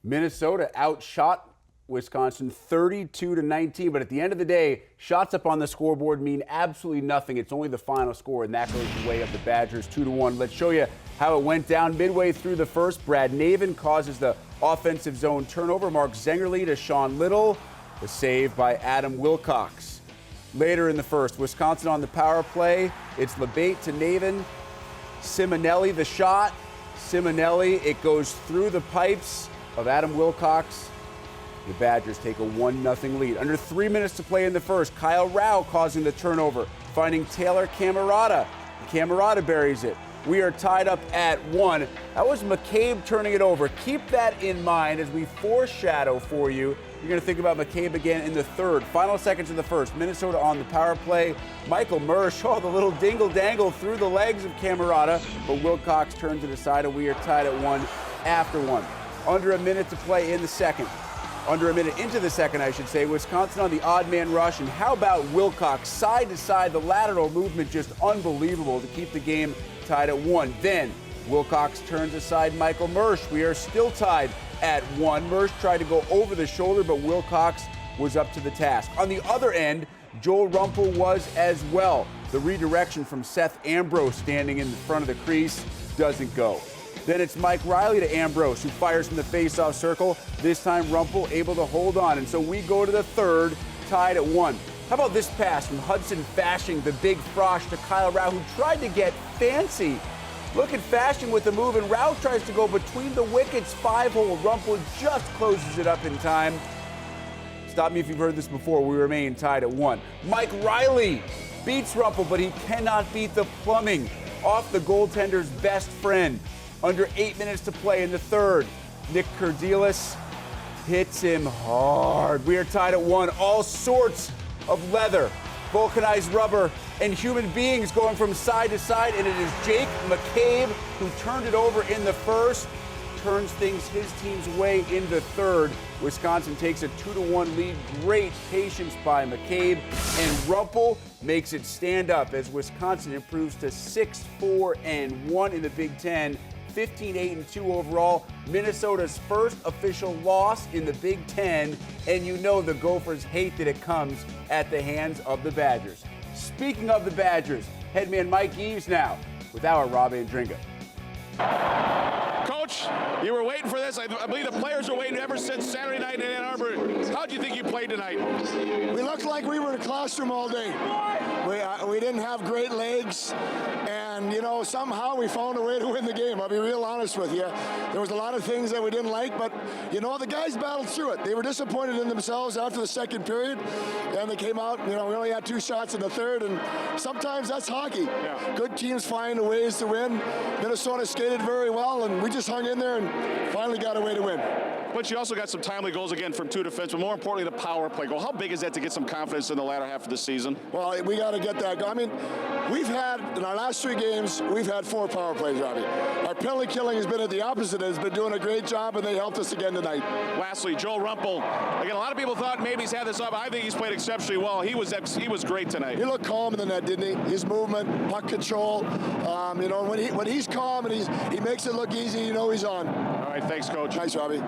Minnesota outshot Wisconsin 32-19, but at the end of the day, shots up on the scoreboard mean absolutely nothing. It's only the final score, and that goes the way of the Badgers 2-1. Let's show you how it went down midway through the first. Brad Navin causes the offensive zone turnover. Mark Zengerle to Sean Little. The save by Adam Wilcox. Later in the first, Wisconsin on the power play. It's Labate to Navin. Simonelli the shot. Simonelli, it goes through the pipes of Adam Wilcox. The Badgers take a 1-0 lead. Under 3 minutes to play in the first, Kyle Rao causing the turnover, finding Taylor Camerata. Camerata buries it. We are tied up at 1. That was McCabe turning it over. Keep that in mind as we foreshadow for you. You're going to think about McCabe again in the third. Final seconds of the first. Minnesota on the power play. Michael Mersch, the little dingle-dangle through the legs of Camerata, but Wilcox turns it aside, and we are tied at 1 after 1. Under a minute to play in the second. Under a minute into the second, I should say, Wisconsin on the odd man rush. And how about Wilcox? Side to side, the lateral movement just unbelievable to keep the game tied at 1. Then Wilcox turns aside Michael Mersch. We are still tied at 1. Mersch tried to go over the shoulder, but Wilcox was up to the task. On the other end, Joel Rumpel was as well. The redirection from Seth Ambrose standing in the front of the crease doesn't go. Then it's Mike Riley to Ambrose, who fires from the faceoff circle. This time Rumpel able to hold on, and so we go to the third, tied at 1. How about this pass from Hudson Fashing, the big frosh to Kyle Rao, who tried to get fancy. Look at Fashing with the move, and Rao tries to go between the wickets, 5-hole. Rumpel just closes it up in time. Stop me if you've heard this before. We remain tied at 1. Mike Riley beats Rumpel, but he cannot beat the plumbing off the goaltender's best friend. Under 8 minutes to play in the third, Nick Kurdilis hits him hard. We are tied at 1. All sorts of leather, vulcanized rubber, and human beings going from side to side, and it is Jake McCabe who turned it over in the first, turns things his team's way in the third. Wisconsin takes a 2-1 lead. Great patience by McCabe, and Rumpel makes it stand up as Wisconsin improves to 6-4-1 in the Big Ten. 15-8-2 overall. Minnesota's first official loss in the Big Ten, and you know the Gophers hate that it comes at the hands of the Badgers. Speaking of the Badgers, headman Mike Eaves now with our Rob Andringa. Coach, you were waiting for this. I believe the players were waiting ever since Saturday night in Ann Arbor. How do you think you played tonight? We looked like we were in a classroom all day. We didn't have great legs, and, somehow we found a way to win the game. I'll be real honest with you. There was a lot of things that we didn't like, but, the guys battled through it. They were disappointed in themselves after the second period, and they came out, we only had 2 shots in the third, and sometimes that's hockey. Yeah. Good teams find ways to win. Minnesota skated very well, and we just hung in there and finally got a way to win. But you also got some timely goals again from 2 defensemen, but more importantly, the power play goal. How big is that to get some confidence in the latter half of the season? Well, we got to get that going. I mean, we've had, in our last 3 games, we've had 4 power plays, Robbie. Our penalty killing has been at the opposite. Has been doing a great job, and they helped us again tonight. Lastly, Joel Rumpel. Again, a lot of people thought maybe he's had this up. I think he's played exceptionally well. He was great tonight. He looked calm in the net, didn't he? His movement, puck control. When he's calm and he makes it look easy, he's on. All right, thanks, Coach. Thanks, Robbie.